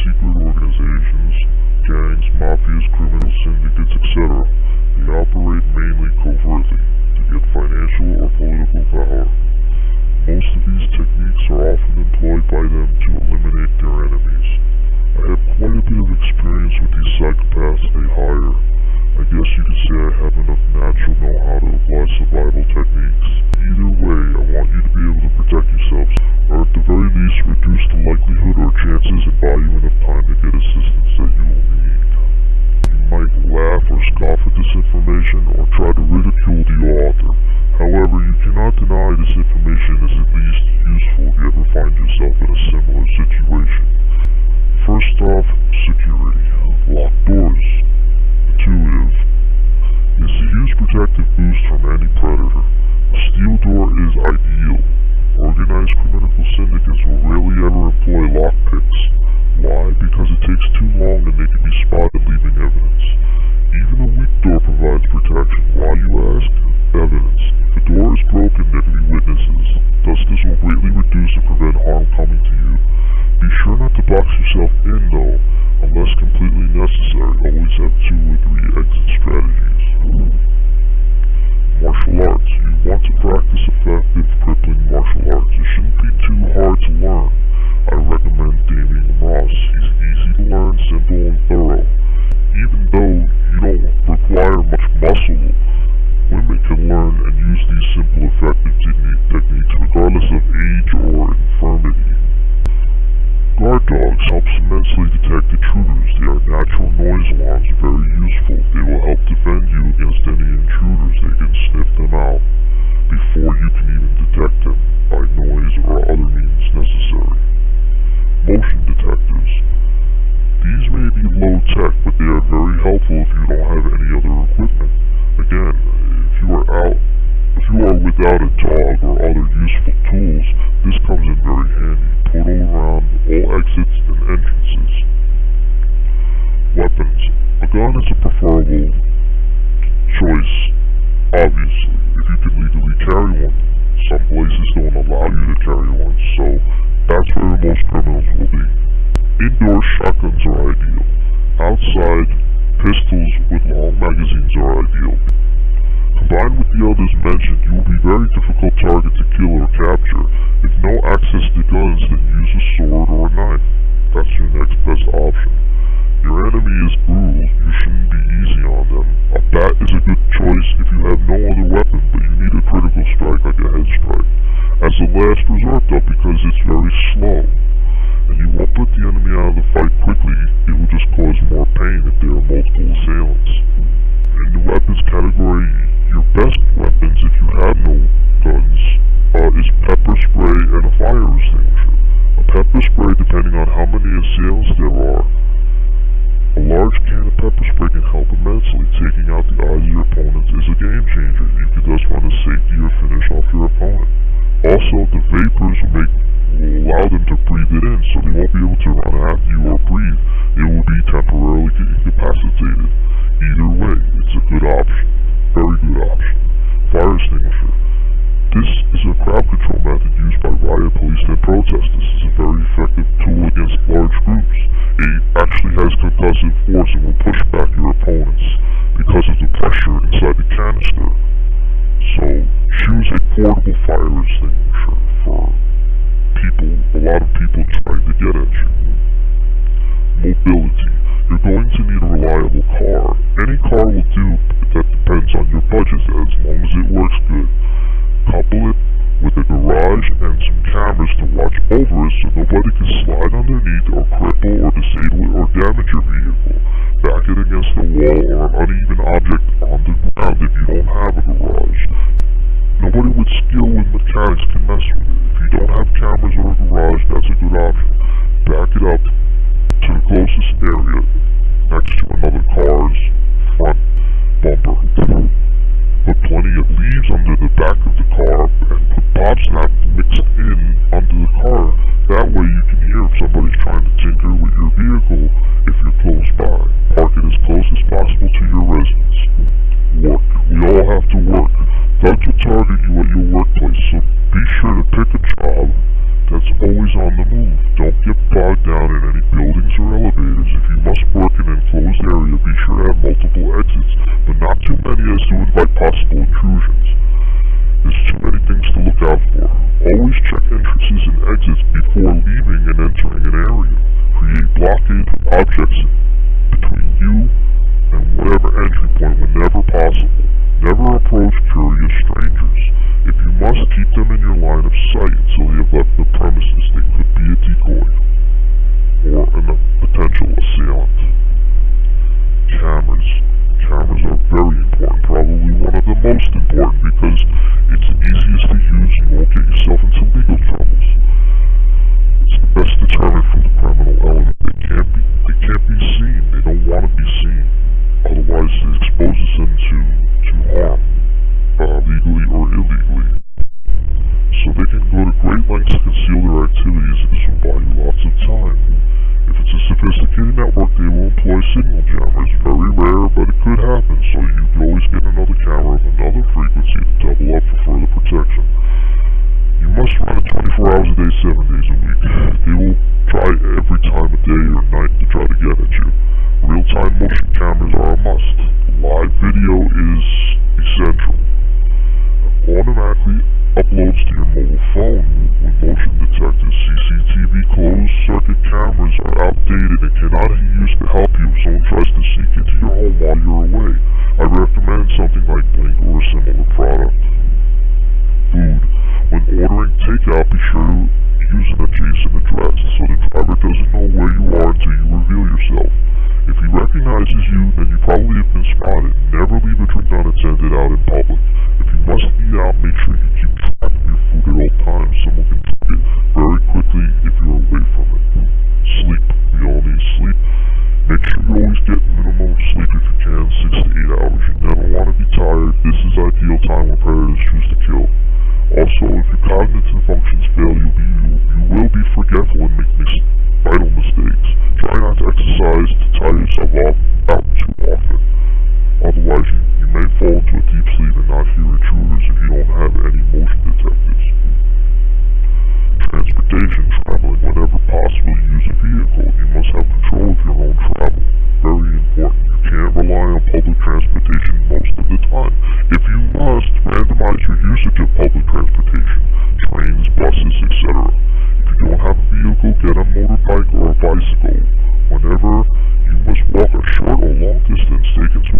secret organizations, gangs, mafias, criminal syndicates, etc. They operate mainly covertly to get financial or political power. Most of these techniques are often employed by them to eliminate their enemies. I have quite a bit of experience with these psychopaths they hire. I guess you could say I have enough natural know-how to apply survival techniques. Either way, I want you to be able to protect yourselves, or at the very least reduce the likelihood or chances and buy you enough time to get assistance that you will need. You might laugh or scoff at this information, or try to ridicule the author. However, you cannot deny this information is at least useful if you ever find yourself in a similar situation. First off, security. Locked doors. Intuitive. It's a huge protective boost from any predator. A steel door is ideal. Organized criminal syndicates will rarely ever employ lockpicks. Why? Because it takes too long and they can be spotted leaving evidence. Even a weak door provides protection. Why, you ask? Evidence. If a door is broken, there can be witnesses. Thus, this will greatly reduce and prevent harm coming to you. Be sure not to box yourself in, though, unless completely necessary. Always have 2 or 3 exit strategies. Martial arts. You want to practice effective, crippling martial arts. It shouldn't be too hard to learn. I recommend Damien Ross. He's easy to learn, simple, and thorough. Even though you don't require much muscle, women can learn and use these simple, effective techniques regardless of age or infirmity. Guard dogs helps immensely detect intruders. They are natural noise alarms, very useful. They will help defend you against any intruders. They can sniff them out before you can even detect them by noise or other means necessary. Motion detectors. These may be low tech, but they are very helpful if you don't have any other equipment. Again, if you are without a dog or other useful tools, this comes in very handy. Portal around all exits and entrances. Weapons. A gun is a preferable choice, obviously, if you can legally carry one. Some places don't allow you to carry one, so that's where most criminals will be. Indoor shotguns are ideal. Outside, pistols with long magazines are ideal. Combined with the others mentioned, you will be a very difficult target to kill or capture. If no access to guns, then use a sword or a knife. That's your next best option. Your enemy is brutal, you shouldn't be easy on them. A bat is a good choice if you have no other weapon, but you need a critical strike like a head strike. As a last resort though, because it's very slow, and you won't put the enemy out of the fight quickly, it will just cause more pain if there are multiple assailants. In the weapons category, your best weapons, if you have no guns, is pepper spray and a fire extinguisher. A pepper spray, depending on how many assailants there are, a large can of pepper spray can help immensely. Taking out the eyes of your opponents is a game changer. You can thus run a safety or finish off your opponent. Also, the vapors will allow them to breathe it in, so they won't be able to run at you or breathe. They will be temporarily incapacitated. Either way, it's a good option. Very good option. Fire extinguisher. This is a crowd control method used by riot police and protesters. This is a very effective tool against large groups. It actually has concussive force and will push back your opponents because of the pressure inside the canister. So, choose a portable fire extinguisher for a lot of people trying to get at you. Mobility. You're going to need a reliable car. Any car will do, but that depends on your budget as long as it works good. Couple it with a garage and some cameras to watch over it so nobody can slide underneath or cripple or disable or damage your vehicle. Back it against the wall or an uneven object on the ground if you don't have a garage. Nobody with skill with mechanics can mess with it. If you don't have cameras or a garage, that's a good option. Back it up to the closest area next to another car's front bumper. Put plenty of leaves under the back of the car and put pop snap mixed in under the car. That way you can hear if somebody's trying to tinker with your vehicle if you're close by. Park it as close as possible to your and entering an area. Create blockades with objects between you and whatever entry point whenever possible. Never approach curious strangers. If you must, keep them in your line of sight until they have left the premises. They could be a decoy or a potential assailant. Cameras. Cameras are very important, probably one of the most important, because it's the easiest to use. You won't get yourself into legal troubles. It's the best deterrent from the criminal element. They can't be seen. They don't want to be seen. Otherwise, it exposes them to harm, legally or illegally. So they can go to great lengths to conceal their activities, and this will buy you lots of time. If it's a sophisticated network, they will employ signal jammers. Very rare, but it could happen, so you can always get another camera of another frequency to double up for further protection. You must run it 24 hours a day, 7 days a week. They will try every time of day or night to try to get at you. Real-time motion cameras are a must. Live video is essential. Automatically uploads to your mobile phone with motion detectors. CCTV closed-circuit cameras are outdated and cannot be used to help you if someone tries to sneak into your home while you're away. I recommend something like Blink or a similar product. Food. When ordering takeout, be sure to use an adjacent address so the driver doesn't know where you are until you reveal yourself. If he recognizes you, then you probably have been spotted. Never leave a drink unattended out in public. If you must eat out, make sure you keep track of your food at all times. Someone can drink it very quickly if you're away from it. Sleep. We all need sleep. Make sure you always get minimum sleep if you can, 6 to 8 hours. You never want to be tired. This is ideal time when predators choose to kill. Also, if your cognitive functions fail, you will be forgetful and make vital mistakes. Try not to exercise to tire yourself out too often. Otherwise, you may fall into a deep sleep and not hear intruders if you don't have any motion detectors. Transportation. Traveling. Whenever possible, use a vehicle. You must have control of your own travel. Very important. You can't rely on public transportation most of the time. If you must, randomize your usage of public transportation. Trains, buses, etc. If you don't have a vehicle, get a motorbike or a bicycle. Whenever you must walk a short or long distance, take into